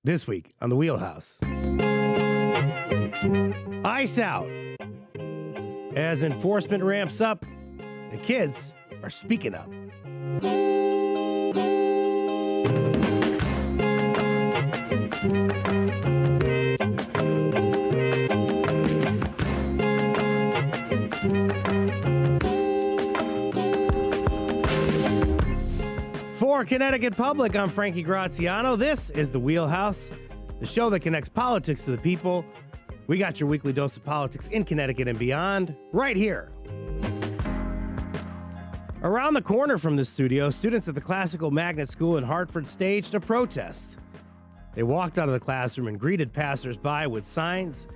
This week on the Wheelhouse. Ice out. As enforcement ramps up, the kids are speaking up. For Connecticut Public, I'm Frankie Graziano. This is the Wheelhouse, the show that connects politics to the people. We got your weekly dose of politics in Connecticut and beyond, right here. Around the corner from the studio, students at the Classical Magnet School in Hartford staged a protest. They walked out of the classroom and greeted passersby with signs.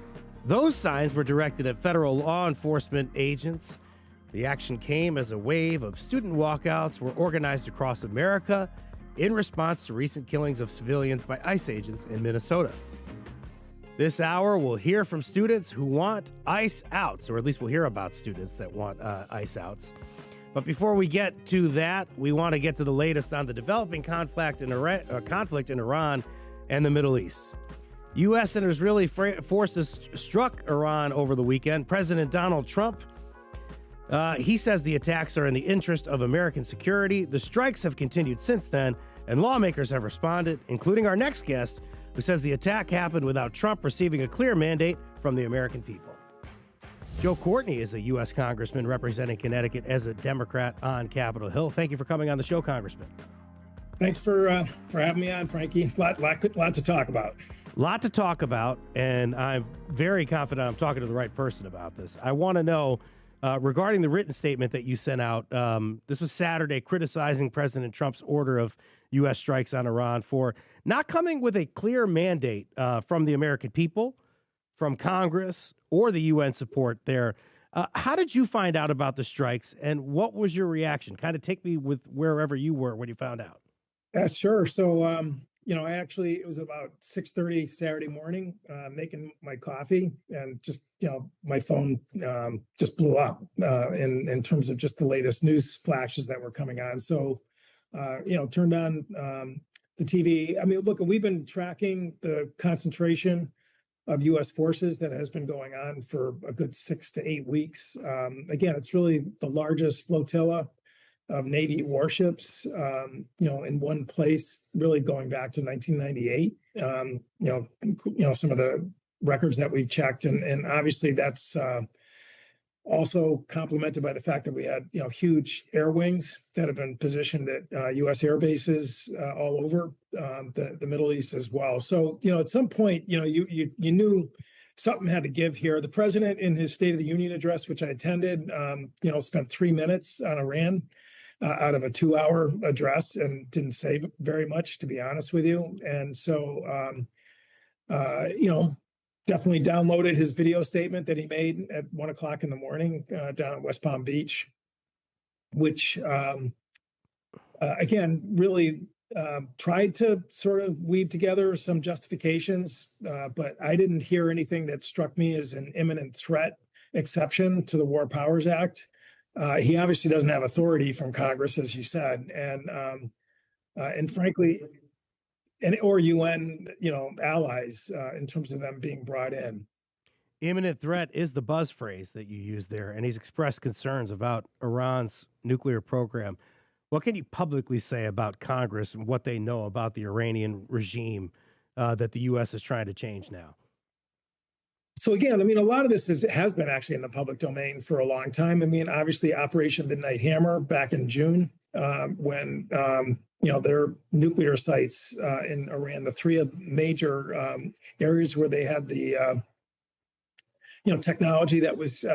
Those signs were directed at federal law enforcement agents. The action came as a wave of student walkouts were organized across America in response to recent killings of civilians by ICE agents in Minnesota. This hour, we'll hear from students who want ICE outs, or at least we'll hear about students that want ICE outs. But before we get to that, we want to get to the latest on the developing conflict in Iran and the Middle East. U.S. and Israeli forces struck Iran over the weekend. President Donald Trump, he says the attacks are in the interest of American security. The strikes have continued since then, and lawmakers have responded, including our next guest, who says the attack happened without Trump receiving a clear mandate from the American people. Joe Courtney is a U.S. congressman representing Connecticut as a Democrat on Capitol Hill. Thank you for coming on the show, Congressman. Thanks for having me on, Frankie. Lot to talk about. Lot to talk about, and I'm very confident I'm talking to the right person about this. I want to know, regarding the written statement that you sent out, this was Saturday, criticizing President Trump's order of U.S. strikes on Iran for not coming with a clear mandate from the American people, from Congress, or the UN support there. How did you find out about the strikes, and what was your reaction? Kind of take me with wherever you were when you found out. Yeah, sure. So, it was about 6:30 Saturday morning, making my coffee, and just, my phone just blew up in terms of just the latest news flashes that were coming on. So, turned on the TV. I mean, look, we've been tracking the concentration of U.S. forces that has been going on for a good 6 to 8 weeks. Again, it's really the largest flotilla of Navy warships, in one place, really going back to 1998. Some of the records that we've checked, and obviously that's also complemented by the fact that we had, huge air wings that have been positioned at U.S. air bases all over the Middle East as well. So, at some point, you knew something had to give here. The president, in his State of the Union address, which I attended, spent 3 minutes on Iran out of a 2-hour address, and didn't say very much, to be honest with you. And so, definitely downloaded his video statement that he made at 1:00 in the morning down at West Palm Beach, which, again, really tried to sort of weave together some justifications, but I didn't hear anything that struck me as an imminent threat exception to the War Powers Act. He obviously doesn't have authority from Congress, as you said, and frankly, or UN, allies in terms of them being brought in. Imminent threat is the buzz phrase that you use there, and he's expressed concerns about Iran's nuclear program. What can you publicly say about Congress and what they know about the Iranian regime that the U.S. is trying to change now? So again, a lot of this has been actually in the public domain for a long time. Obviously, Operation Midnight Hammer back in June, when their nuclear sites in Iran, the three major areas where they had the technology that was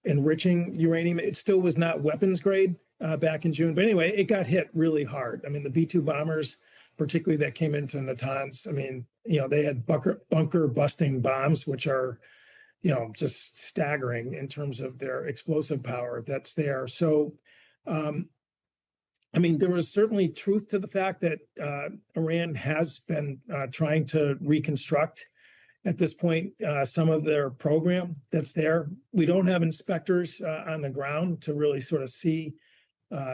enriching uranium. It still was not weapons grade back in June, but anyway, it got hit really hard. The B-2 bombers, particularly that came into Natanz, they had bunker busting bombs, which are, just staggering in terms of their explosive power that's there. So, there was certainly truth to the fact that Iran has been trying to reconstruct at this point some of their program that's there. We don't have inspectors on the ground to really sort of see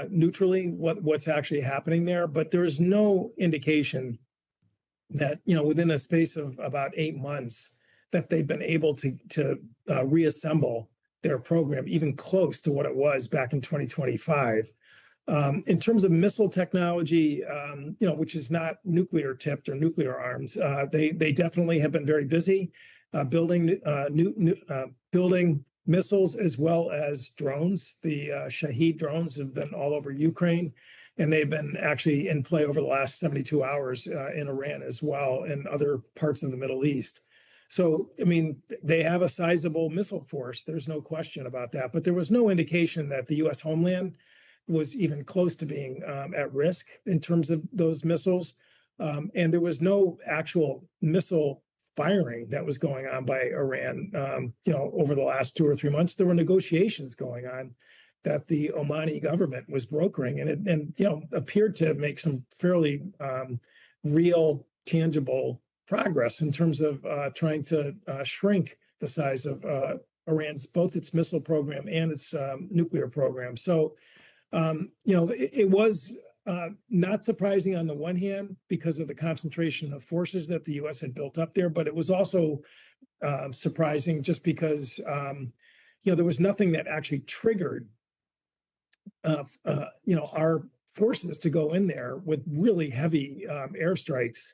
neutrally what's actually happening there, but there's no indication that, within a space of about 8 months, that they've been able to reassemble their program even close to what it was back in 2025. In terms of missile technology, which is not nuclear tipped or nuclear armed, they definitely have been very busy building building missiles as well as drones. The Shahed drones have been all over Ukraine, and they've been actually in play over the last 72 hours in Iran as well and other parts of the Middle East. So, I mean, they have a sizable missile force. There's no question about that. But there was no indication that the U.S. homeland was even close to being at risk in terms of those missiles. And there was no actual missile firing that was going on by Iran, over the last 2 or 3 months. There were negotiations going on that the Omani government was brokering, and appeared to make some fairly real, tangible progress in terms of trying to shrink the size of Iran's, both its missile program and its nuclear program. So, it was not surprising on the one hand because of the concentration of forces that the U.S. had built up there, but it was also surprising just because, there was nothing that actually triggered, our forces to go in there with really heavy airstrikes.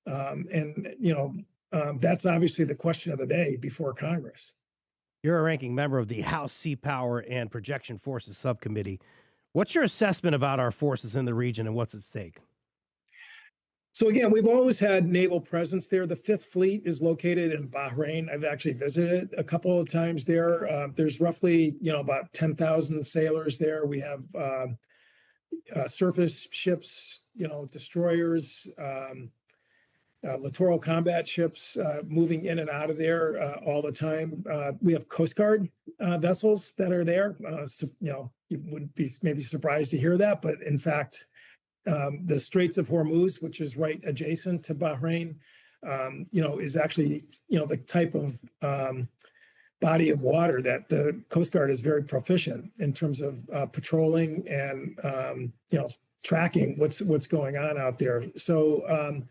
That's obviously the question of the day before Congress. You're a ranking member of the House Sea Power and Projection Forces Subcommittee. What's your assessment about our forces in the region and what's at stake? So again, we've always had naval presence there. The Fifth Fleet is located in Bahrain. I've actually visited a couple of times there. There's roughly, about 10,000 sailors there. We have surface ships, destroyers, littoral combat ships moving in and out of there all the time. We have Coast Guard vessels that are there. You would be maybe surprised to hear that, but in fact, the Straits of Hormuz, which is right adjacent to Bahrain, is actually, the type of body of water that the Coast Guard is very proficient in terms of patrolling and, tracking what's going on out there. So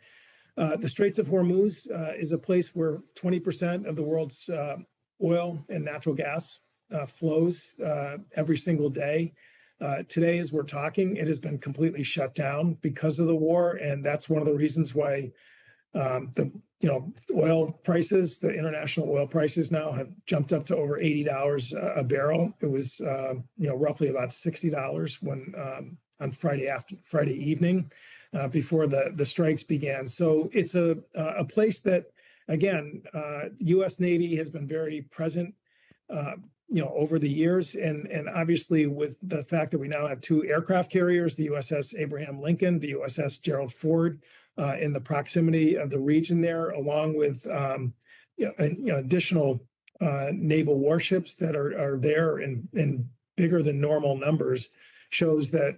the Straits of Hormuz is a place where 20% of the world's oil and natural gas flows every single day. Today, as we're talking, it has been completely shut down because of the war, and that's one of the reasons why the oil prices, the international oil prices now have jumped up to over $80 a barrel. It was roughly about $60 when on Friday evening before the strikes began. So it's a place that, again, U.S. Navy has been very present over the years. And obviously with the fact that we now have 2 aircraft carriers, the USS Abraham Lincoln, the USS Gerald Ford, in the proximity of the region there, along with additional naval warships that are there in bigger than normal numbers, shows that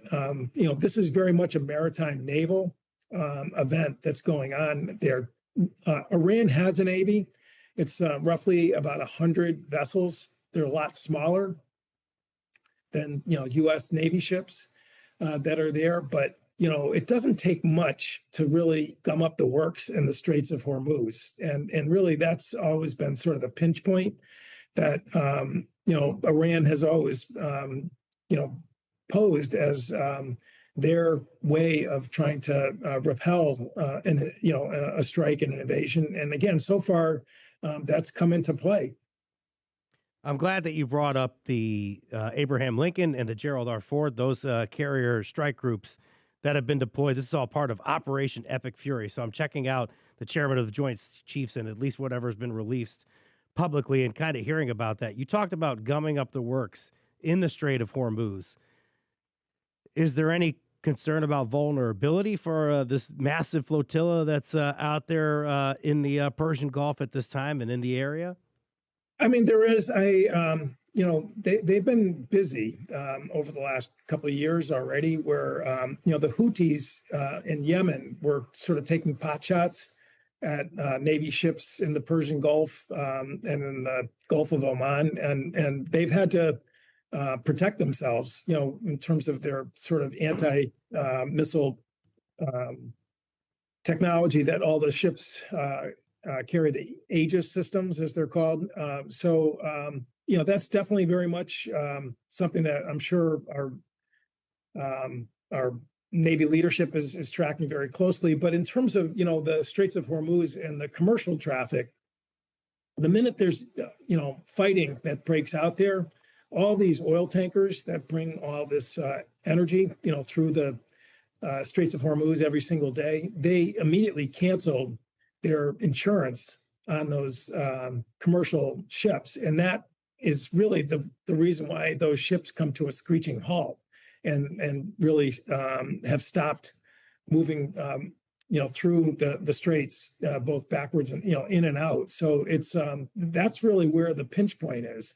this is very much a maritime naval event that's going on there. Iran has a navy. It's roughly about 100 vessels. They're a lot smaller than U.S. Navy ships that are there, but it doesn't take much to really gum up the works in the Straits of Hormuz, and really that's always been sort of the pinch point that Iran has always posed as their way of trying to repel a strike and an invasion. And again, so far that's come into play. I'm glad that you brought up the Abraham Lincoln and the Gerald R. Ford, those carrier strike groups that have been deployed. This is all part of Operation Epic Fury. So I'm checking out the chairman of the Joint Chiefs and at least whatever has been released publicly and kind of hearing about that. You talked about gumming up the works in the Strait of Hormuz. Is there any concern about vulnerability for this massive flotilla that's out there in the Persian Gulf at this time and in the area? I mean, there is they've been busy over the last couple of years already, where the Houthis in Yemen were sort of taking pot shots at Navy ships in the Persian Gulf and in the Gulf of Oman, and they've had to protect themselves, in terms of their sort of anti-missile technology that all the ships carry, the Aegis systems, as they're called. That's definitely very much something that I'm sure our Navy leadership is tracking very closely. But in terms of, the Straits of Hormuz and the commercial traffic, the minute there's, fighting that breaks out there, all these oil tankers that bring all this energy, through the Straits of Hormuz every single day, they immediately canceled their insurance on those commercial ships. And that is really the reason why those ships come to a screeching halt and really have stopped moving, through the straits, both backwards and, in and out. So it's that's really where the pinch point is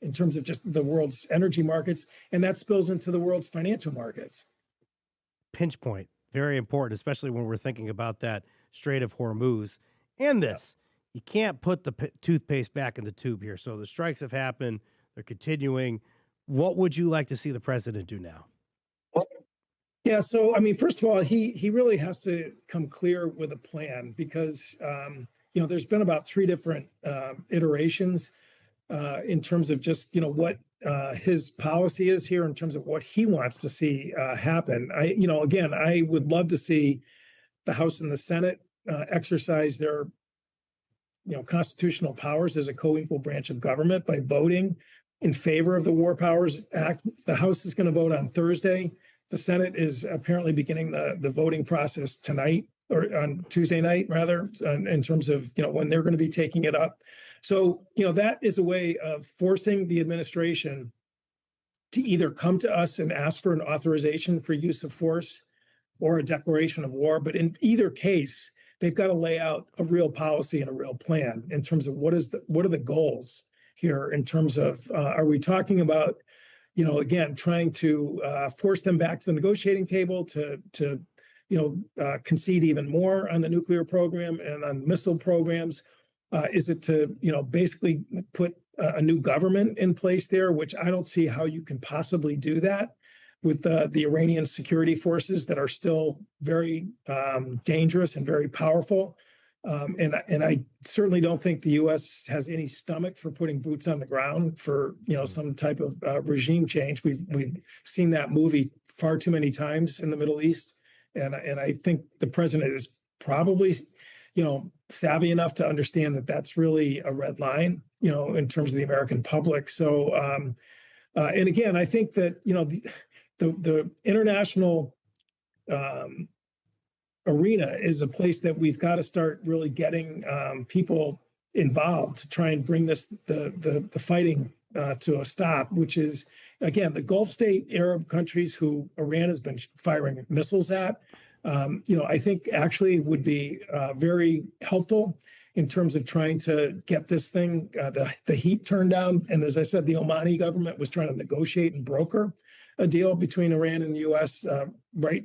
in terms of just the world's energy markets, and that spills into the world's financial markets. Pinch point, very important, especially when we're thinking about that Strait of Hormuz. And this, you can't put the toothpaste back in the tube here. So the strikes have happened. They're continuing. What would you like to see the president do now? Yeah, so I mean, first of all, he really has to come clear with a plan because there's been about 3 different iterations in terms of just what his policy is here in terms of what he wants to see happen. I would love to see the House and the Senate exercise their constitutional powers as a co-equal branch of government by voting in favor of the War Powers Act. The House is going to vote on Thursday. The Senate is apparently beginning the voting process tonight, or on Tuesday night, rather, in terms of when they're going to be taking it up. So that is a way of forcing the administration to either come to us and ask for an authorization for use of force or a declaration of war. But in either case, they've got to lay out a real policy and a real plan in terms of what are the goals here in terms of are we talking about again trying to force them back to the negotiating table to concede even more on the nuclear program and on missile programs? Is it to basically put a new government in place there, which I don't see how you can possibly do that with the Iranian security forces that are still very dangerous and very powerful. And I certainly don't think the U.S. has any stomach for putting boots on the ground for some type of regime change. We've seen that movie far too many times in the Middle East, and I think the president is probably savvy enough to understand that that's really a red line in terms of the American public. So and again, I think that the international arena is a place that we've got to start really getting people involved to try and bring the fighting to a stop, which is, again, the Gulf state Arab countries who Iran has been firing missiles at. I think actually would be very helpful in terms of trying to get this thing, the heat turned down. And as I said, the Omani government was trying to negotiate and broker a deal between Iran and the U.S. Up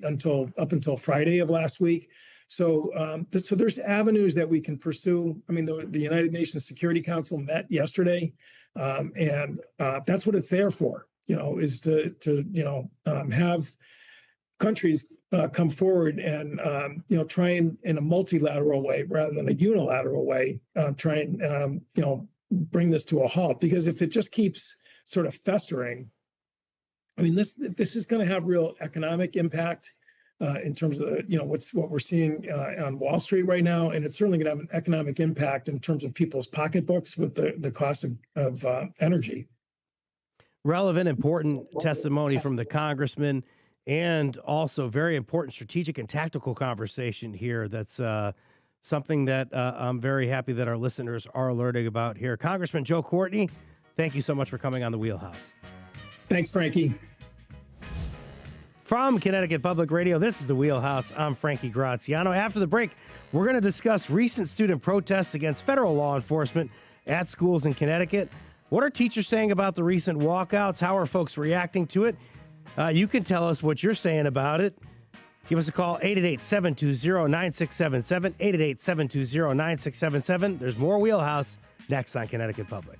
until Friday of last week. So there's avenues that we can pursue. I mean, the United Nations Security Council met yesterday, and that's what it's there for. Is to have countries come forward and try and in a multilateral way rather than a unilateral way try and bring this to a halt. Because if it just keeps sort of festering, I mean, this is going to have real economic impact in terms of what we're seeing on Wall Street right now, and it's certainly going to have an economic impact in terms of people's pocketbooks with the cost of energy. Relevant, important testimony from the congressman, and also very important strategic and tactical conversation here. That's something that I'm very happy that our listeners are alerting about here. Congressman Joe Courtney, thank you so much for coming on the Wheelhouse. Thanks, Frankie. From Connecticut Public Radio, this is the Wheelhouse. I'm Frankie Graziano. After the break, we're going to discuss recent student protests against federal law enforcement at schools in Connecticut. What are teachers saying about the recent walkouts? How are folks reacting to it? You can tell us what you're saying about it. Give us a call, 888-720-9677, 888-720-9677. There's more Wheelhouse next on Connecticut Public.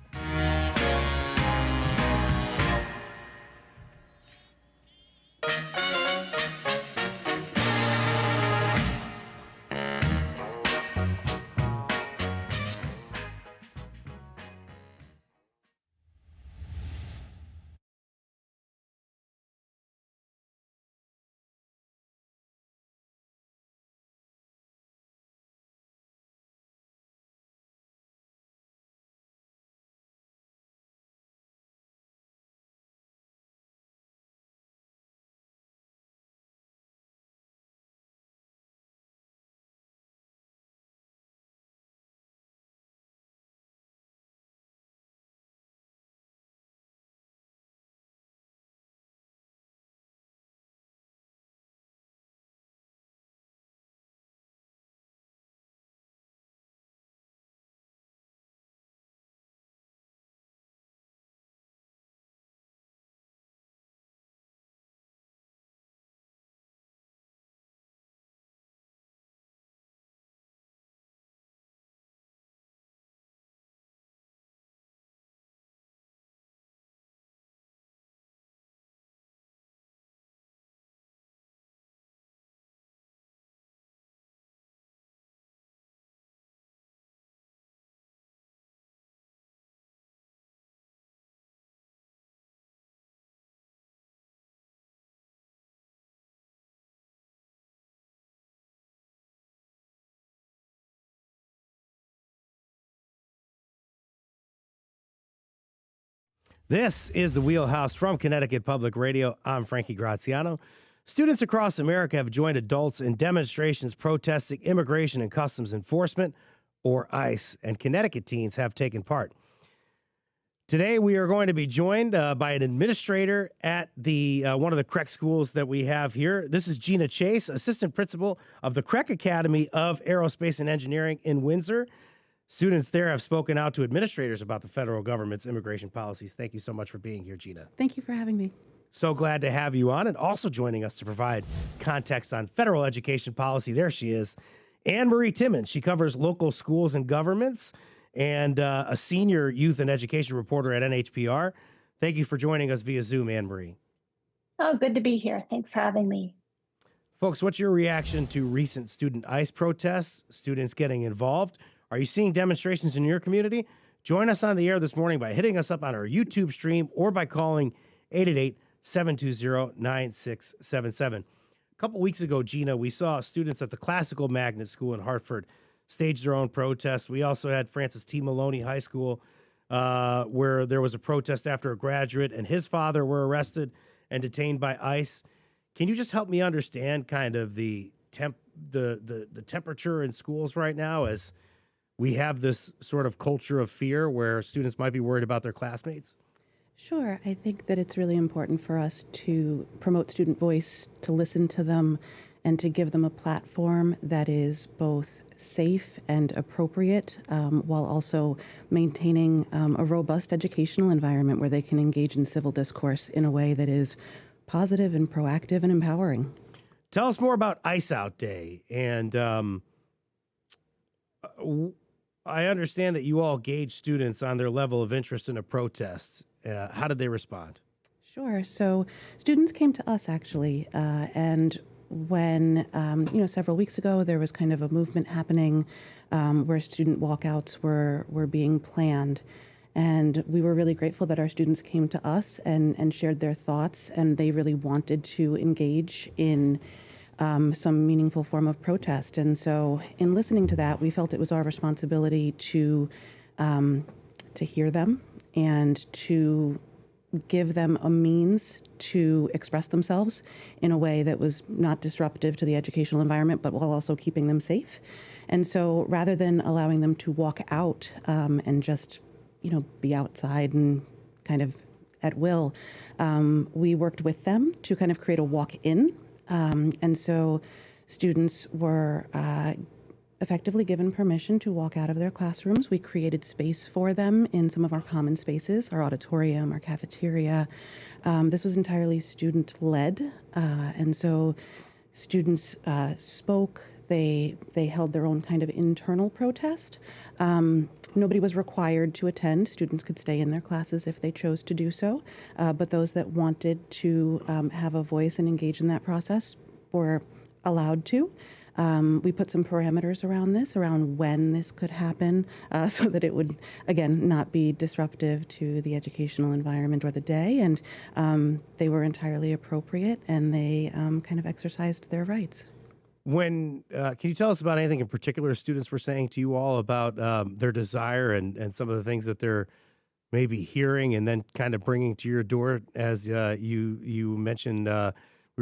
This is the Wheelhouse from Connecticut Public Radio. I'm Frankie Graziano. Students across America have joined adults in demonstrations protesting immigration and customs enforcement, or ICE, and Connecticut teens have taken part. Today, we are going to be joined by an administrator at the one of the CREC schools that we have here. This is Gina Chase, assistant principal of the CREC Academy of Aerospace and Engineering in Windsor. Students there have spoken out to administrators about the federal government's immigration policies. Thank you so much for being here, Gina. Thank you for having me. So glad to have you on, and also joining us to provide context on federal education policy. There she is, Anne Marie Timmons. She covers local schools and governments and a senior youth and education reporter at NHPR. Thank you for joining us via Zoom, Anne Marie. Oh, good to be here. Thanks for having me. Folks, what's your reaction to recent student ICE protests, students getting involved? Are you seeing demonstrations in your community? Join us on the air this morning by hitting us up on our YouTube stream or by calling 888-720-9677. A couple weeks ago, Gina, we saw students at the Classical Magnet School in Hartford stage their own protests. We also had Francis T. Maloney High School, where there was a protest after a graduate and his father were arrested and detained by ICE. Can you just help me understand kind of the temperature in schools right now as we have this sort of culture of fear where students might be worried about their classmates? Sure. I think that it's really important for us to promote student voice, to listen to them, and to give them a platform that is both safe and appropriate, while also maintaining a robust educational environment where they can engage in civil discourse in a way that is positive and proactive and empowering. Tell us more about ICE Out Day. And I understand that you all gauge students on their level of interest in a protest. How did they respond? Sure. So students came to us actually, and when, several weeks ago, there was kind of a movement happening where student walkouts were being planned. And we were really grateful that our students came to us and shared their thoughts, and they really wanted to engage in some meaningful form of protest. And so in listening to that, we felt it was our responsibility to hear them and to give them a means to express themselves in a way that was not disruptive to the educational environment, but while also keeping them safe. And so rather than allowing them to walk out and just, be outside and kind of at will, we worked with them to kind of create a walk-in. And so students were effectively given permission to walk out of their classrooms. We created space for them in some of our common spaces, our auditorium, our cafeteria. This was entirely student-led, and so students spoke. They held their own kind of internal protest. Nobody was required to attend. Students could stay in their classes if they chose to do so, but those that wanted to have a voice and engage in that process were allowed to. We put some parameters around this, around when this could happen, so that it would, again, not be disruptive to the educational environment or the day. And they were entirely appropriate, and they kind of exercised their rights. Can you tell us about anything in particular students were saying to you all about their desire and some of the things that they're maybe hearing and then kind of bringing to your door? As you mentioned, we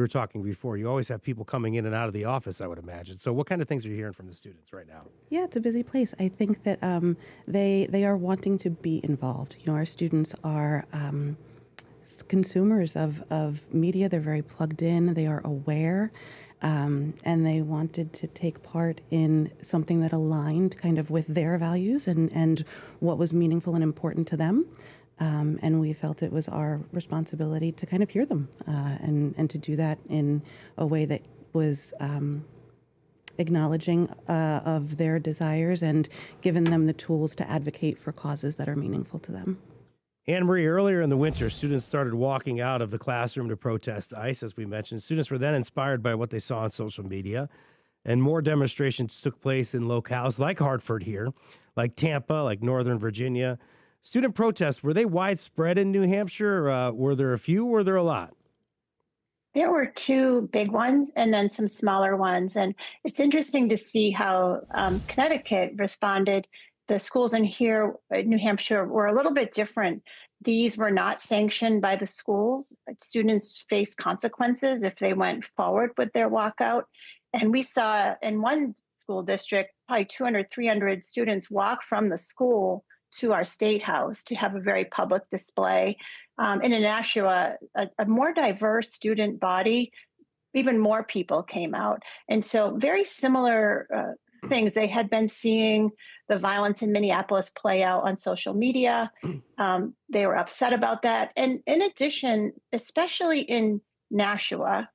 were talking before, you always have people coming in and out of the office, I would imagine. So what kind of things are you hearing from the students right now? Yeah, it's a busy place. I think that they are wanting to be involved. Our students are consumers of media. They're very plugged in. They are aware. And they wanted to take part in something that aligned kind of with their values and what was meaningful and important to them. And we felt it was our responsibility to kind of hear them and to do that in a way that was acknowledging of their desires and giving them the tools to advocate for causes that are meaningful to them. Anne Marie, earlier in the winter, students started walking out of the classroom to protest ICE, as we mentioned. Students were then inspired by what they saw on social media, and more demonstrations took place in locales like Hartford here, like Tampa, like Northern Virginia. Student protests, were they widespread in New Hampshire? Were there a few? Were there a lot? There were two big ones and then some smaller ones. And it's interesting to see how Connecticut responded. The schools in here, New Hampshire, were a little bit different. these were not sanctioned by the schools. Students faced consequences if they went forward with their walkout. And we saw in one school district, probably 200, 300 students walk from the school to our state house to have a very public display. And in Nashua, a more diverse student body, even more people came out. And so very similar things. They had been seeing the violence in Minneapolis play out on social media. They were upset about that. And in addition, especially in Nashua,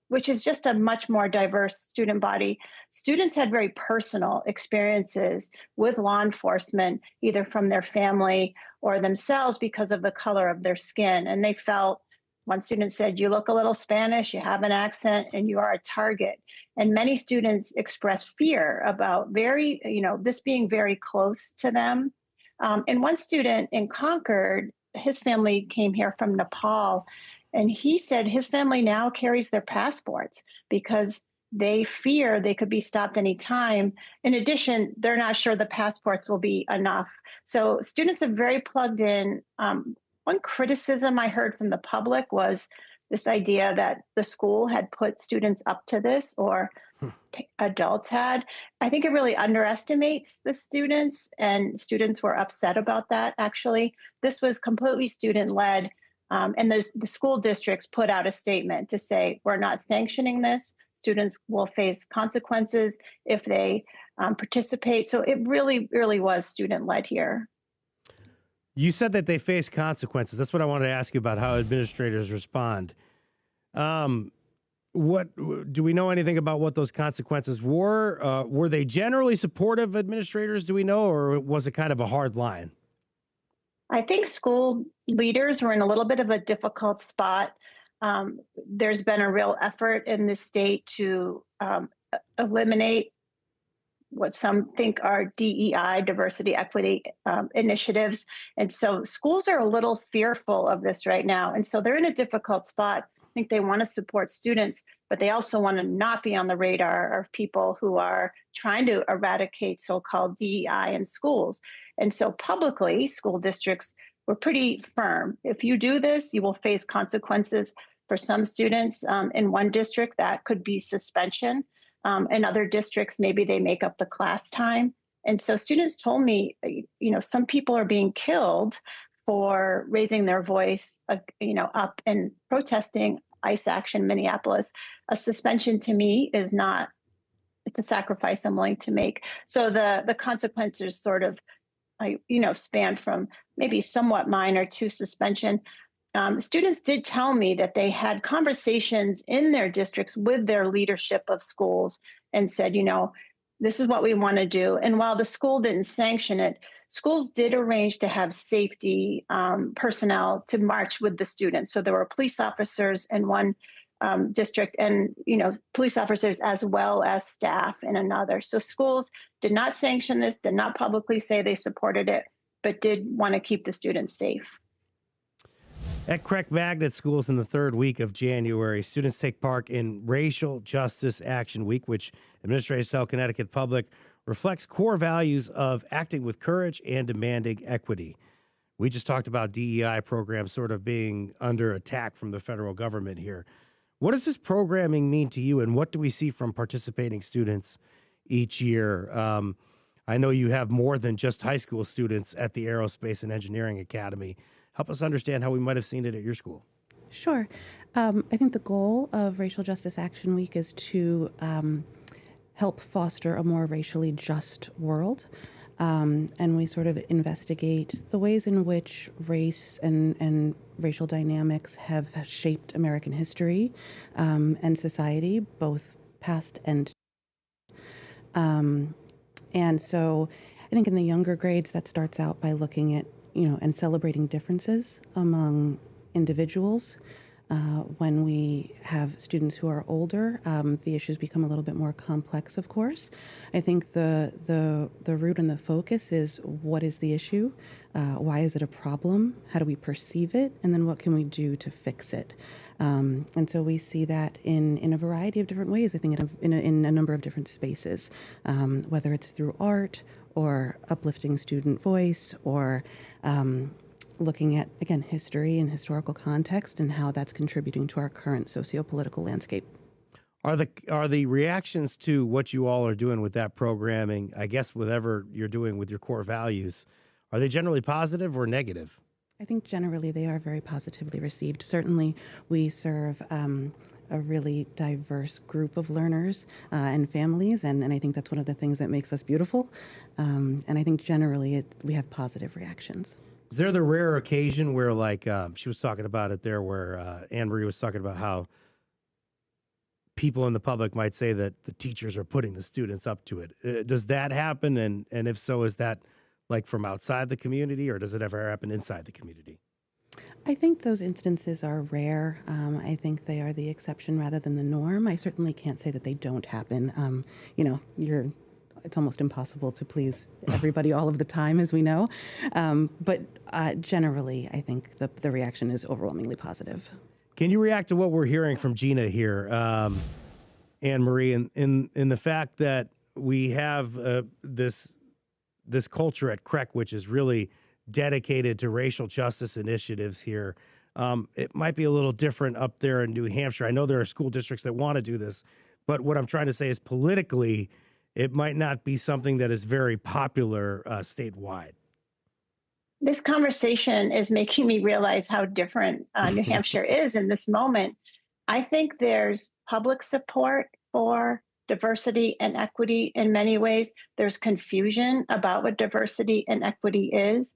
which is just a much more diverse student body, students had very personal experiences with law enforcement, either from their family or themselves because of the color of their skin. And they felt, one student said, "You look a little Spanish, you have an accent, and you are a target." And many students expressed fear about this being very close to them. And one student in Concord, his family came here from Nepal, and he said his family now carries their passports because they fear they could be stopped anytime. In addition, they're not sure the passports will be enough. So students are very plugged in. One criticism I heard from the public was this idea that the school had put students up to this, or adults had. I think it really underestimates the students, and students were upset about that, actually. This was completely student-led, and the school districts put out a statement to say, we're not sanctioning this. Students will face consequences if they participate. So it really, really was student-led here. You said that they face consequences. That's what I wanted to ask you about, how administrators respond. What do we know anything about what those consequences were? Were they generally supportive administrators, do we know, or was it kind of a hard line? I think school leaders were in a little bit of a difficult spot. There's been a real effort in the state to eliminate what some think are DEI, diversity, equity initiatives. And so schools are a little fearful of this right now. And so they're in a difficult spot. I think they want to support students, but they also want to not be on the radar of people who are trying to eradicate so-called DEI in schools. And so publicly, school districts were pretty firm. If you do this, you will face consequences. For some students in one district, that could be suspension. In other districts, maybe they make up the class time. And so students told me, some people are being killed for raising their voice, up and protesting ICE action in Minneapolis. A suspension to me is not, it's a sacrifice I'm willing to make. So the consequences sort of, span from maybe somewhat minor to suspension. Students did tell me that they had conversations in their districts with their leadership of schools and said, this is what we want to do. And while the school didn't sanction it, schools did arrange to have safety personnel to march with the students. So there were police officers in one district and, police officers as well as staff in another. So schools did not sanction this, did not publicly say they supported it, but did want to keep the students safe. At Craig Magnet Schools in the third week of January, students take part in Racial Justice Action Week, which administrators tell Connecticut Public reflects core values of acting with courage and demanding equity. We just talked about DEI programs sort of being under attack from the federal government here. What does this programming mean to you, and what do we see from participating students each year? I know you have more than just high school students at the Aerospace and Engineering Academy. Help us understand how we might have seen it at your school. Sure. I think the goal of Racial Justice Action Week is to help foster a more racially just world. And we sort of investigate the ways in which race and racial dynamics have shaped American history and society, both past and. And so I think in the younger grades, that starts out by looking at and celebrating differences among individuals. When we have students who are older, the issues become a little bit more complex, of course. I think the root and the focus is, what is the issue? Why is it a problem? How do we perceive it? And then what can we do to fix it? And so we see that in a variety of different ways, I think in a number of different spaces, whether it's through art or uplifting student voice or looking at, again, history and historical context and how that's contributing to our current socio-political landscape. Are the reactions to what you all are doing with that programming, I guess whatever you're doing with your core values, are they generally positive or negative? I think generally they are very positively received. Certainly, we serve a really diverse group of learners and families, and I think that's one of the things that makes us beautiful. And I think generally we have positive reactions. Is there the rare occasion where, like, she was talking about it there, where Anne Marie was talking about how people in the public might say that the teachers are putting the students up to it. Does that happen? And if so, is that like from outside the community, or does it ever happen inside the community? I think those instances are rare. I think they are the exception rather than the norm. I certainly can't say that they don't happen. It's almost impossible to please everybody all of the time, as we know. But generally, I think the reaction is overwhelmingly positive. Can you react to what we're hearing from Gina here, Anne Marie, in the fact that we have this culture at CREC, which is really dedicated to racial justice initiatives here? It might be a little different up there in New Hampshire. I know there are school districts that want to do this, but what I'm trying to say is politically, it might not be something that is very popular statewide. This conversation is making me realize how different New Hampshire is in this moment. I think there's public support for diversity and equity in many ways. There's confusion about what diversity and equity is.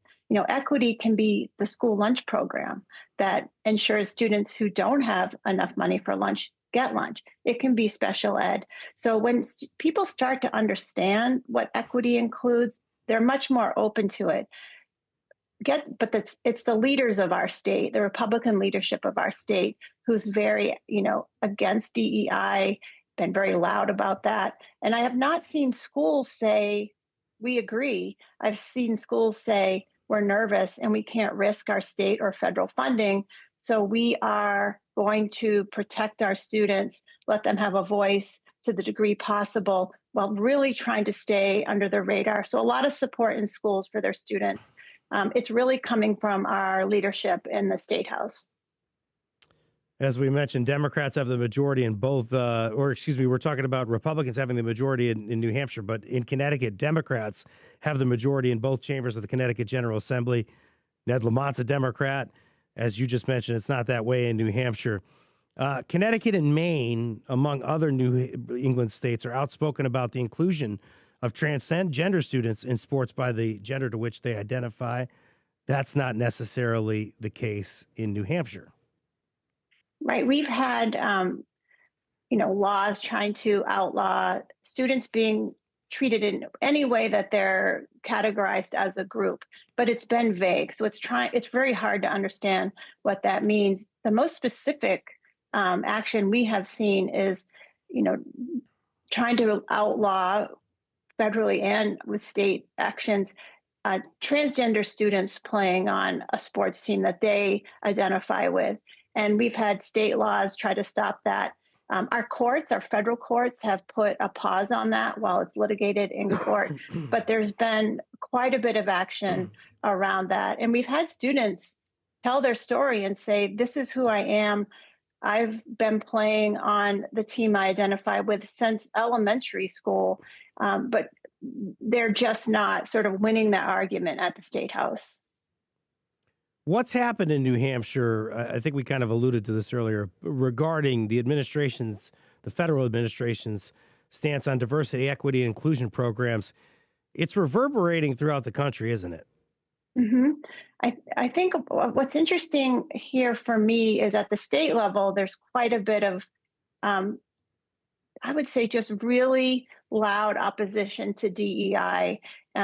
Equity can be the school lunch program that ensures students who don't have enough money for lunch get lunch. It can be special ed. So when people start to understand what equity includes, they're much more open to it. But it's the leaders of our state, the Republican leadership of our state, who's very, against DEI, been very loud about that. And I have not seen schools say, we agree. I've seen schools say, we're nervous and we can't risk our state or federal funding. So we are going to protect our students, let them have a voice to the degree possible, while really trying to stay under the radar. So a lot of support in schools for their students. It's really coming from our leadership in the State House. As we mentioned, Democrats have the majority in both, we're talking about Republicans having the majority in New Hampshire, but in Connecticut, Democrats have the majority in both chambers of the Connecticut General Assembly. Ned Lamont's a Democrat. As you just mentioned, it's not that way in New Hampshire. Connecticut and Maine, among other New England states, are outspoken about the inclusion of transgender students in sports by the gender to which they identify. That's not necessarily the case in New Hampshire. Right. We've had, laws trying to outlaw students being treated in any way that they're categorized as a group, but it's been vague. So it's very hard to understand what that means. The most specific action we have seen is, trying to outlaw federally and with state actions, transgender students playing on a sports team that they identify with. And we've had state laws try to stop that. Our federal courts have put a pause on that while it's litigated in court, but there's been quite a bit of action around that. And we've had students tell their story and say, this is who I am. I've been playing on the team I identify with since elementary school, but they're just not sort of winning that argument at the State House. What's happened in New Hampshire, I think we kind of alluded to this earlier, regarding the federal administration's stance on diversity, equity, and inclusion programs. It's reverberating throughout the country, isn't it? Mm-hmm. I think what's interesting here for me is at the state level, there's quite a bit of, I would say, just really loud opposition to DEI.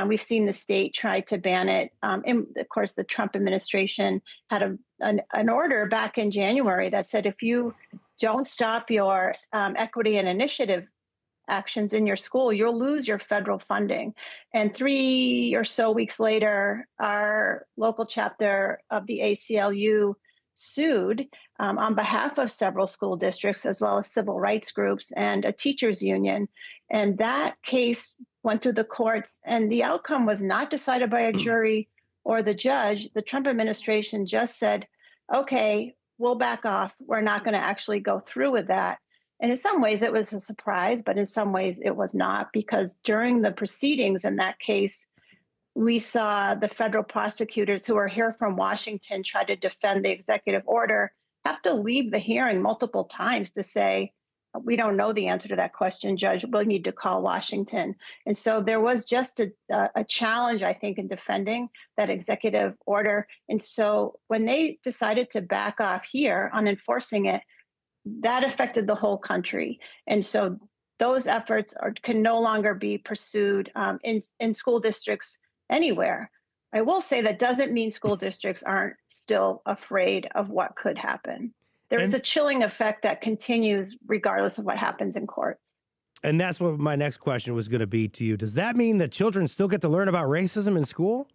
We've seen the state try to ban it. And of course, the Trump administration had an order back in January that said, if you don't stop your equity and initiative actions in your school, you'll lose your federal funding. And 3 or so weeks later, our local chapter of the ACLU sued on behalf of several school districts, as well as civil rights groups and a teachers union. And that case went through the courts, and the outcome was not decided by a jury, or the judge, the Trump administration just said, okay, we'll back off. We're not going to actually go through with that. And in some ways, it was a surprise, but in some ways, it was not, because during the proceedings in that case, we saw the federal prosecutors who are here from Washington try to defend the executive order have to leave the hearing multiple times to say, we don't know the answer to that question, Judge. We'll need to call Washington. And so there was just a challenge, I think, in defending that executive order. And so when they decided to back off here on enforcing it, that affected the whole country. And so those efforts can no longer be pursued in school districts anywhere. I will say that doesn't mean school districts aren't still afraid of what could happen. There is a chilling effect that continues regardless of what happens in courts. And that's what my next question was going to be to you. Does that mean that children still get to learn about racism in school?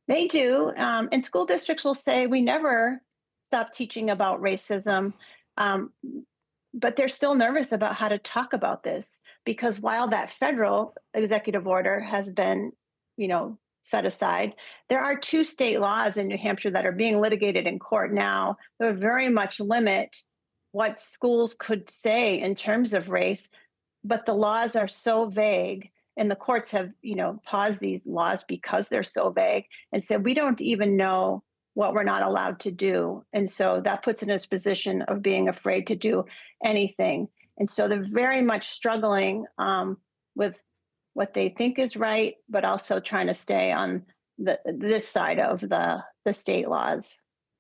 They do. And school districts will say, we never stop teaching about racism. But they're still nervous about how to talk about this, because while that federal executive order has been, set aside, there are 2 state laws in New Hampshire that are being litigated in court now that very much limit what schools could say in terms of race. But the laws are so vague, and the courts have, paused these laws because they're so vague and said, we don't even know what we're not allowed to do. And so that puts it in this position of being afraid to do anything. And so they're very much struggling with what they think is right, but also trying to stay on this side of the state laws.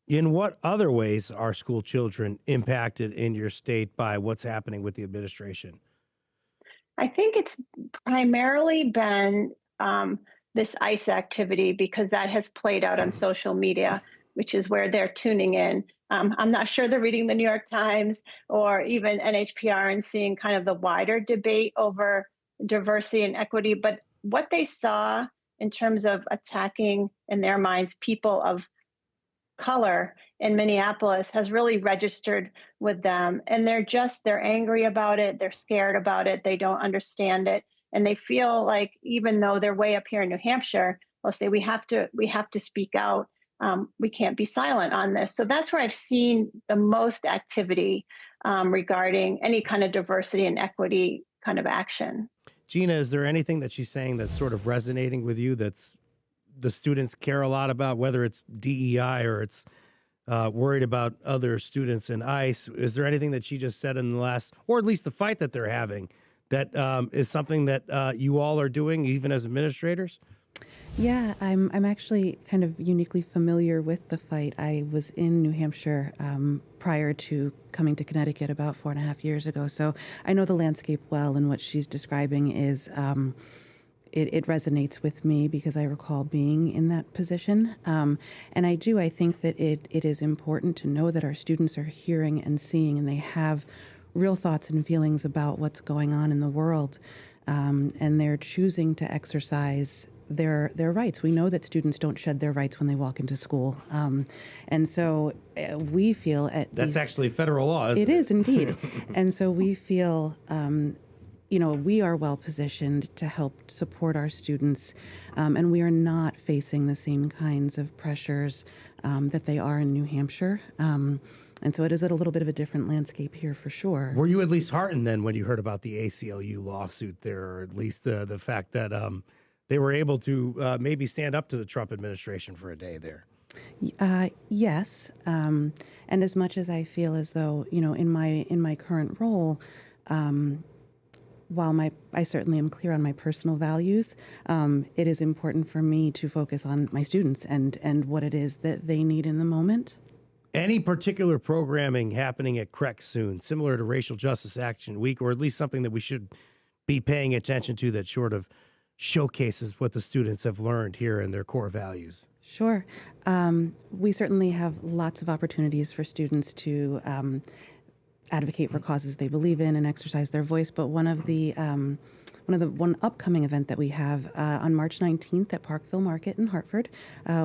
In what other ways are school children impacted in your state by what's happening with the administration? I think it's primarily been this ICE activity, because that has played out on social media, which is where they're tuning in. I'm not sure they're reading the New York Times or even NHPR and seeing kind of the wider debate over diversity and equity. But what they saw in terms of attacking, in their minds, people of color in Minneapolis has really registered with them. And they're angry about it. They're scared about it. They don't understand it. And they feel like, even though they're way up here in New Hampshire, they'll say, we have to speak out. We can't be silent on this. So that's where I've seen the most activity regarding any kind of diversity and equity kind of action. Gina, is there anything that she's saying that's sort of resonating with you, that's the students care a lot about, whether it's DEI or it's worried about other students in ICE? Is there anything that she just said in the last, or at least the fight that they're having, that is something that you all are doing, even as administrators? Yeah, I'm actually kind of uniquely familiar with the fight. I was in New Hampshire prior to coming to Connecticut about 4.5 years ago, so I know the landscape well, and what she's describing is it resonates with me because I recall being in that position. And I think that it is important to know that our students are hearing and seeing, and they have real thoughts and feelings about what's going on in the world, and they're choosing to exercise their rights. We know that students don't shed their rights when they walk into school. And so we feel that's actually federal law, isn't it? It is indeed. And so we feel, we are well positioned to help support our students, and we are not facing the same kinds of pressures that they are in New Hampshire. And so it is a little bit of a different landscape here for sure. Were you at least heartened then when you heard about the ACLU lawsuit there, or at least the fact that they were able to maybe stand up to the Trump administration for a day there? Yes. And as much as I feel as though, in my current role, while I certainly am clear on my personal values, it is important for me to focus on my students and what it is that they need in the moment. Any particular programming happening at CREC soon, similar to Racial Justice Action Week, or at least something that we should be paying attention to that sort of showcases what the students have learned here and their core values? Sure. We certainly have lots of opportunities for students to advocate for causes they believe in and exercise their voice. But one upcoming event that we have on March 19th at Parkville Market in Hartford,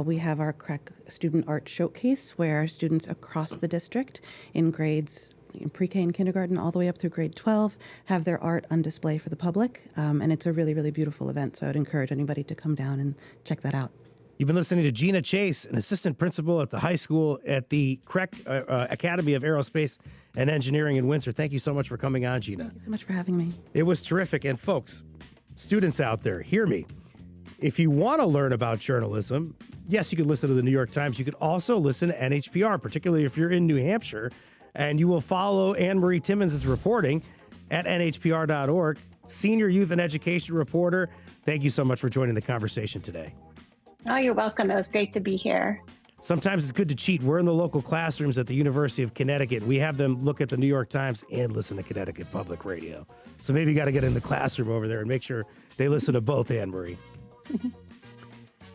we have our CREC Student Art Showcase, where students across the district in grades in pre-K and kindergarten all the way up through grade 12 have their art on display for the public. And it's a really, really beautiful event. So I would encourage anybody to come down and check that out. You've been listening to Gina Chase, an assistant principal at the high school at the Academy of Aerospace and Engineering in Windsor. Thank you so much for coming on, Gina. Thank you so much for having me. It was terrific. And folks, students out there, hear me. If you want to learn about journalism, yes, you could listen to the New York Times. You could also listen to NHPR, particularly if you're in New Hampshire, and you will follow Anne Marie Timmons' reporting at nhpr.org. Senior Youth and Education reporter. Thank you so much for joining the conversation today. Oh, you're welcome. It was great to be here. Sometimes it's good to cheat. We're in the local classrooms at the University of Connecticut. We have them look at the New York Times and listen to Connecticut Public Radio. So maybe you got to get in the classroom over there and make sure they listen to both, Anne Marie.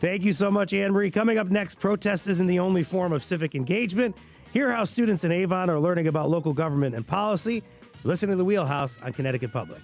Thank you so much, Anne Marie. Coming up next, protest isn't the only form of civic engagement. Hear how students in Avon are learning about local government and policy. Listen to The Wheelhouse on Connecticut Public.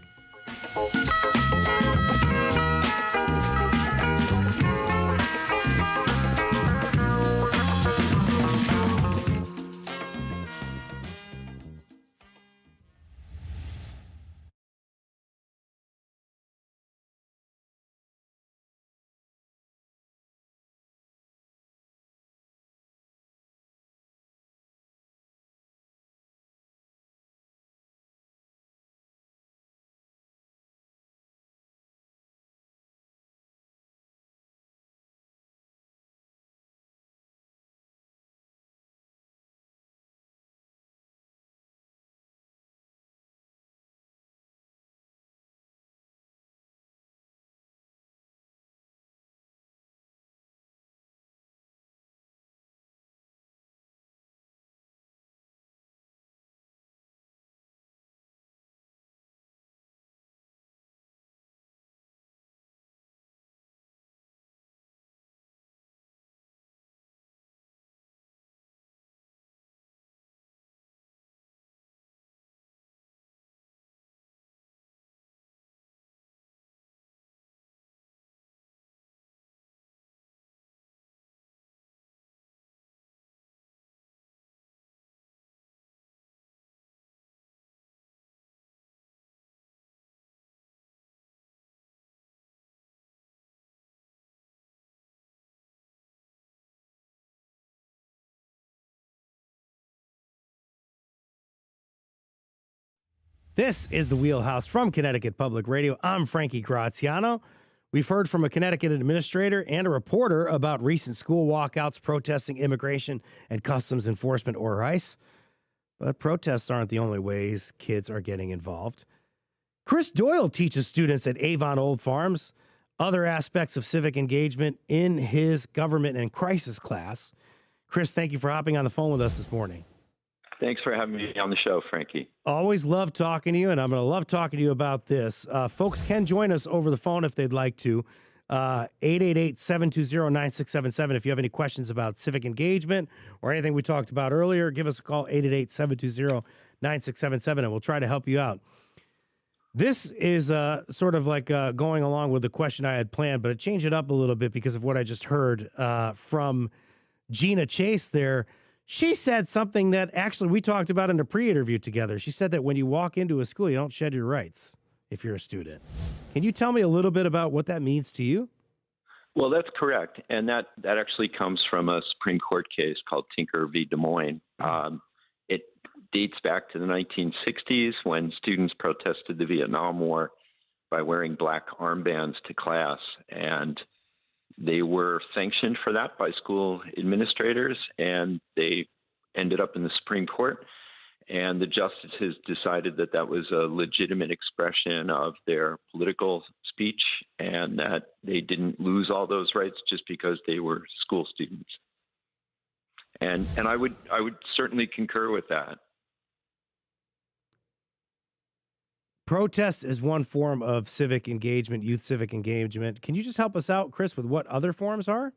This is The Wheelhouse from Connecticut Public Radio. I'm Frankie Graziano. We've heard from a Connecticut administrator and a reporter about recent school walkouts protesting immigration and customs enforcement, or ICE. But protests aren't the only ways kids are getting involved. Chris Doyle teaches students at Avon Old Farms other aspects of civic engagement in his government and crisis class. Chris, thank you for hopping on the phone with us this morning. Thanks for having me on the show, Frankie. Always love talking to you, and I'm going to love talking to you about this. Folks can join us over the phone if they'd like to. 888-720-9677. If you have any questions about civic engagement or anything we talked about earlier, give us a call, 888-720-9677, and we'll try to help you out. This is sort of like going along with the question I had planned, but I changed it up a little bit because of what I just heard from Gina Chase there. She said something that actually we talked about in a pre-interview together. She said that when you walk into a school, you don't shed your rights if you're a student. Can you tell me a little bit about what that means to you? Well, that's correct. And that actually comes from a Supreme Court case called Tinker v. Des Moines. It dates back to the 1960s when students protested the Vietnam War by wearing black armbands to class. And they were sanctioned for that by school administrators, and they ended up in the Supreme Court. And the justices decided that that was a legitimate expression of their political speech and that they didn't lose all those rights just because they were school students. And I would certainly concur with that. Protest is one form of civic engagement, youth civic engagement. Can you just help us out, Chris, with what other forms are?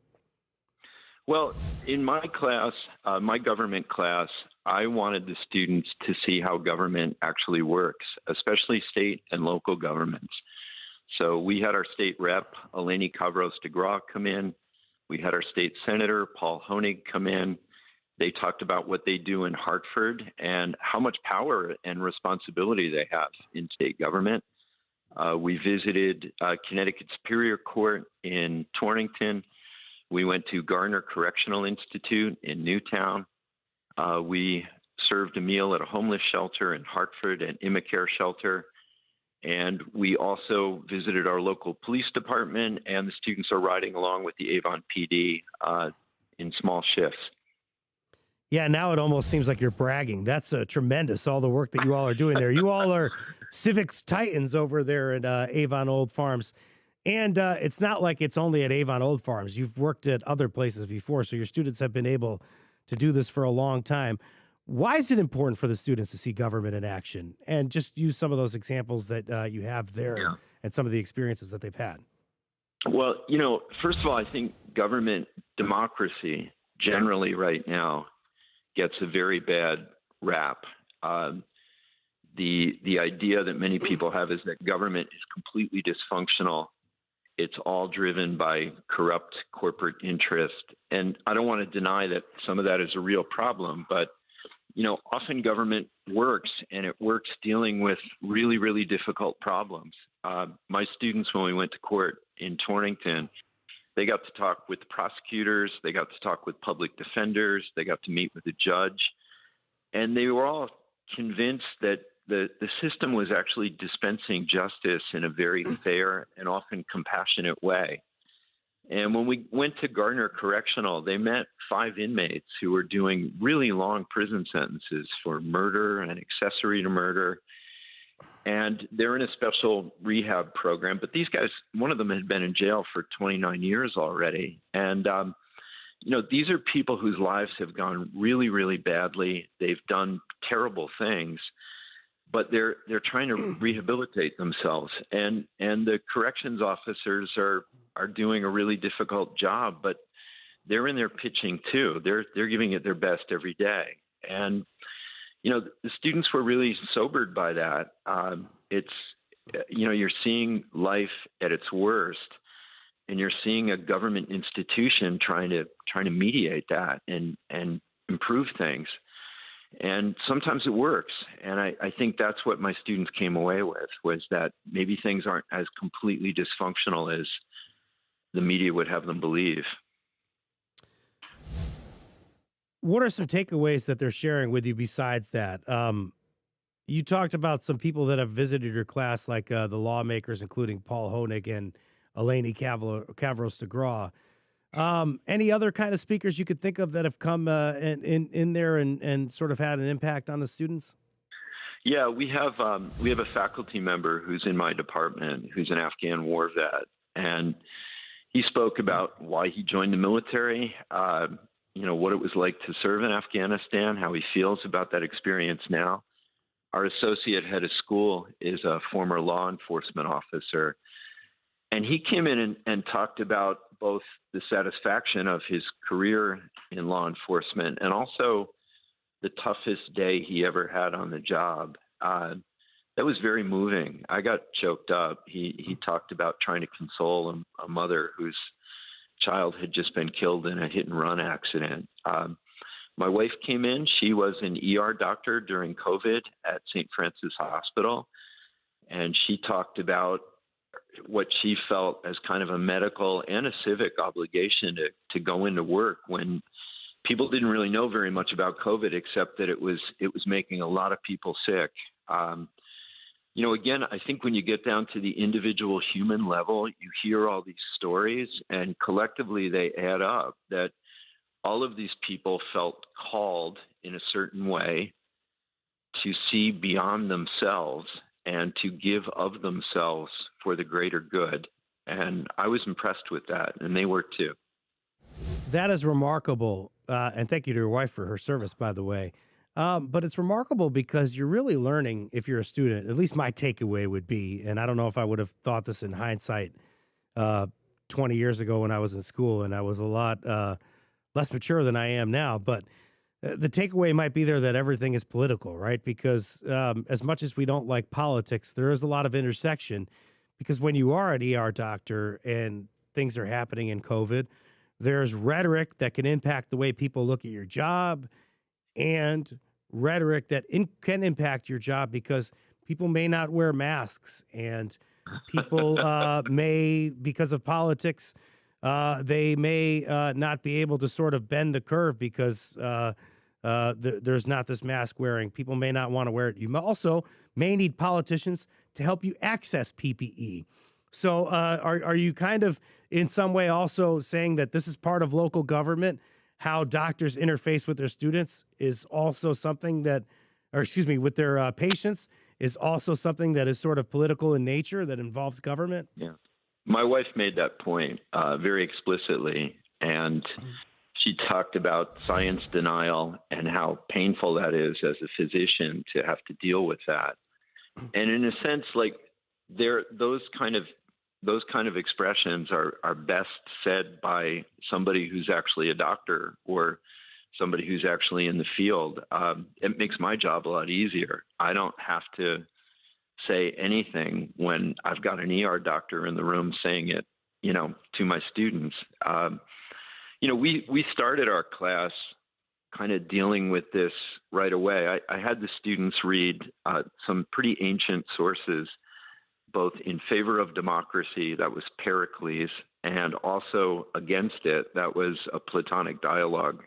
Well, in my class, my government class, I wanted the students to see how government actually works, especially state and local governments. So we had our state rep, Eleni Kavros DeGraw, come in. We had our state senator, Paul Honig, come in. They talked about what they do in Hartford and how much power and responsibility they have in state government. We visited Connecticut Superior Court in Torrington. We went to Garner Correctional Institute in Newtown. We served a meal at a homeless shelter in Hartford, an Immacare shelter. And we also visited our local police department, and the students are riding along with the Avon PD in small shifts. Yeah, now it almost seems like you're bragging. That's tremendous, all the work that you all are doing there. You all are civics titans over there at Avon Old Farms. And it's not like it's only at Avon Old Farms. You've worked at other places before, so your students have been able to do this for a long time. Why is it important for the students to see government in action? And just use some of those examples that you have there and some of the experiences that they've had. Well, first of all, I think government democracy generally right now gets a very bad rap. The idea that many people have is that government is completely dysfunctional. It's all driven by corrupt corporate interest. And I don't want to deny that some of that is a real problem, but often government works, and it works dealing with really, really difficult problems. My students, when we went to court in Torrington, they got to talk with prosecutors, they got to talk with public defenders, they got to meet with the judge, and they were all convinced that the system was actually dispensing justice in a very fair and often compassionate way. And when we went to Gardner Correctional, they met 5 inmates who were doing really long prison sentences for murder and accessory to murder. And they're in a special rehab program. But these guys, one of them had been in jail for 29 years already. And, these are people whose lives have gone really, really badly. They've done terrible things, but they're trying to rehabilitate themselves. And the corrections officers are doing a really difficult job, but they're in there pitching too. They're giving it their best every day. And, the students were really sobered by that. You're seeing life at its worst, and you're seeing a government institution trying to mediate that and improve things. And sometimes it works. And I think that's what my students came away with, was that maybe things aren't as completely dysfunctional as the media would have them believe. What are some takeaways that they're sharing with you besides that? You talked about some people that have visited your class, like the lawmakers, including Paul Honig and Eleni Kavros-Degraw. Any other kind of speakers you could think of that have come in there and sort of had an impact on the students? Yeah, we have a faculty member who's in my department who's an Afghan war vet, and he spoke about why he joined the military, what it was like to serve in Afghanistan, how he feels about that experience now. Our associate head of school is a former law enforcement officer, and he came in and talked about both the satisfaction of his career in law enforcement and also the toughest day he ever had on the job. That was very moving. I got choked up. He talked about trying to console a mother whose child had just been killed in a hit-and-run accident. My wife came in. She was an ER doctor during COVID at St. Francis Hospital, and she talked about what she felt as kind of a medical and a civic obligation to go into work when people didn't really know very much about COVID, except that it was making a lot of people sick. Again, I think when you get down to the individual human level, you hear all these stories, and collectively they add up, that all of these people felt called in a certain way to see beyond themselves and to give of themselves for the greater good. And I was impressed with that, and they were too. That is remarkable. And thank you to your wife for her service, by the way. But it's remarkable because you're really learning, if you're a student, at least my takeaway would be, and I don't know if I would have thought this in hindsight 20 years ago when I was in school and I was a lot less mature than I am now, but the takeaway might be there that everything is political, right? Because as much as we don't like politics, there is a lot of intersection, because when you are an ER doctor and things are happening in COVID, there's rhetoric that can impact the way people look at your job, and rhetoric that can impact your job because people may not wear masks, and people may, because of politics, they may not be able to sort of bend the curve because there's not this mask wearing. People may not want to wear it. You also may need politicians to help you access PPE. So are you kind of in some way also saying that this is part of local government? How doctors interface with their students is also something that, or excuse me, with their patients is also something that is sort of political in nature that involves government? Yeah. My wife made that point very explicitly, and she talked about science denial and how painful that is as a physician to have to deal with that. And in a sense, like those kind of expressions are best said by somebody who's actually a doctor or somebody who's actually in the field. It makes my job a lot easier. I don't have to say anything when I've got an ER doctor in the room saying it, to my students. We started our class kind of dealing with this right away. I had the students read some pretty ancient sources, both in favor of democracy, that was Pericles, and also against it, that was a Platonic dialogue,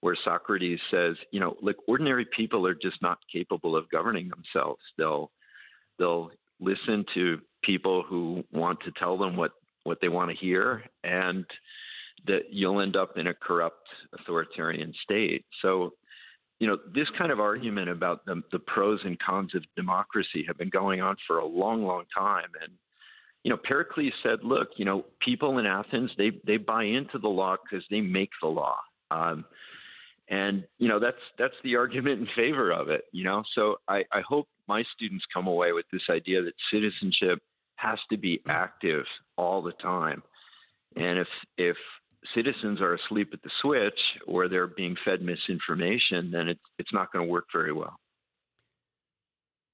where Socrates says, look, ordinary people are just not capable of governing themselves. They'll listen to people who want to tell them what they want to hear, and that you'll end up in a corrupt authoritarian state. So, this kind of argument about the pros and cons of democracy have been going on for a long, long time. And, Pericles said, look, people in Athens, they buy into the law because they make the law. And that's the argument in favor of it, So I hope my students come away with this idea that citizenship has to be active all the time. And if citizens are asleep at the switch or they're being fed misinformation, then it's not going to work very well.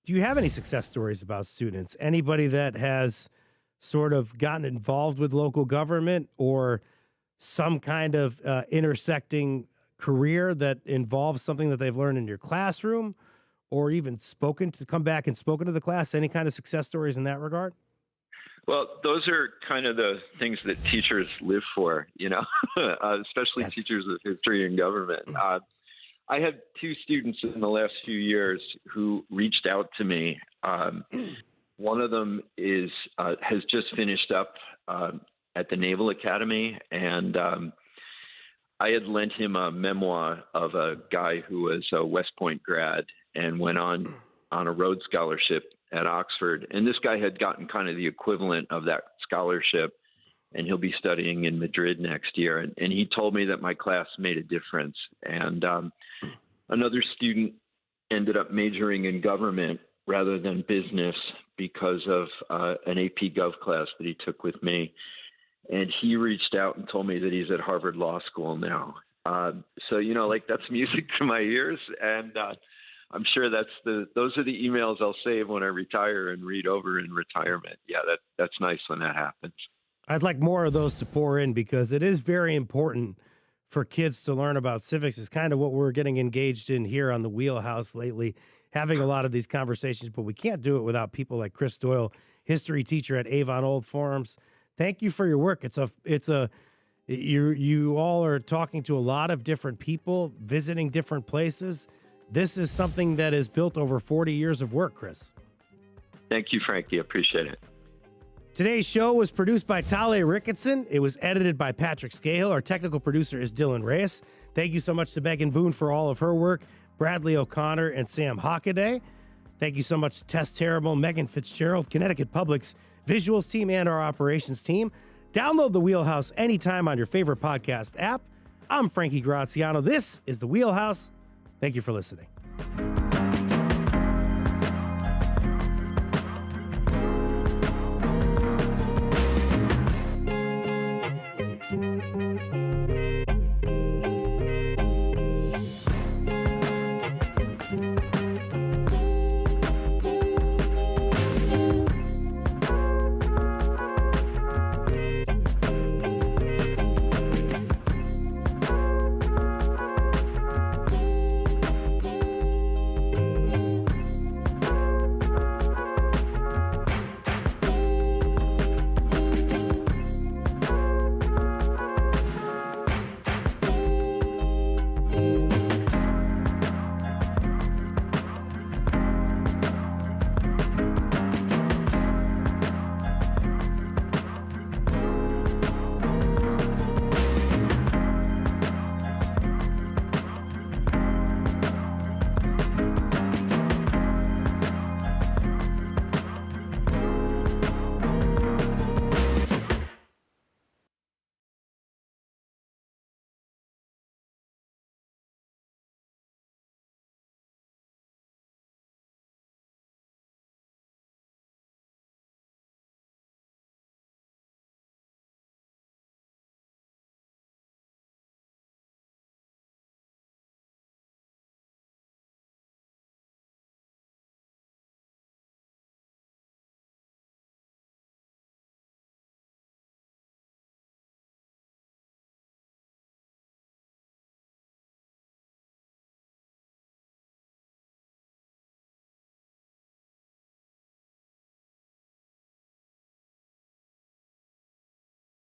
Do you have any success stories about students? Anybody that has sort of gotten involved with local government or some kind of intersecting career that involves something that they've learned in your classroom, or even come back and spoken to the class? Any kind of success stories in that regard? Well, those are kind of the things that teachers live for, especially Yes. teachers of history and government. I had two students in the last few years who reached out to me. One of them has just finished up at the Naval Academy, and I had lent him a memoir of a guy who was a West Point grad and went on a Rhodes Scholarship at Oxford. And this guy had gotten kind of the equivalent of that scholarship, and he'll be studying in Madrid next year. And he told me that my class made a difference. And another student ended up majoring in government rather than business because of an AP Gov class that he took with me. And he reached out and told me that he's at Harvard Law School now. So, that's music to my ears. And I'm sure those are the emails I'll save when I retire and read over in retirement. Yeah, that's nice when that happens. I'd like more of those to pour in because it is very important for kids to learn about civics. Is kind of what we're getting engaged in here on the Wheelhouse lately, having a lot of these conversations, but we can't do it without people like Chris Doyle, history teacher at Avon Old Forums. Thank you for your work. You all are talking to a lot of different people, visiting different places. This is something that is built over 40 years of work, Chris. Thank you, Frankie. I appreciate it. Today's show was produced by Tale Ricketson. It was edited by Patrick Scahill. Our technical producer is Dylan Reyes. Thank you so much to Megan Boone for all of her work, Bradley O'Connor, and Sam Hockaday. Thank you so much to Tess Terrible, Megan Fitzgerald, Connecticut Public's visuals team, and our operations team. Download the Wheelhouse anytime on your favorite podcast app. I'm Frankie Graziano. This is the Wheelhouse. Thank you for listening.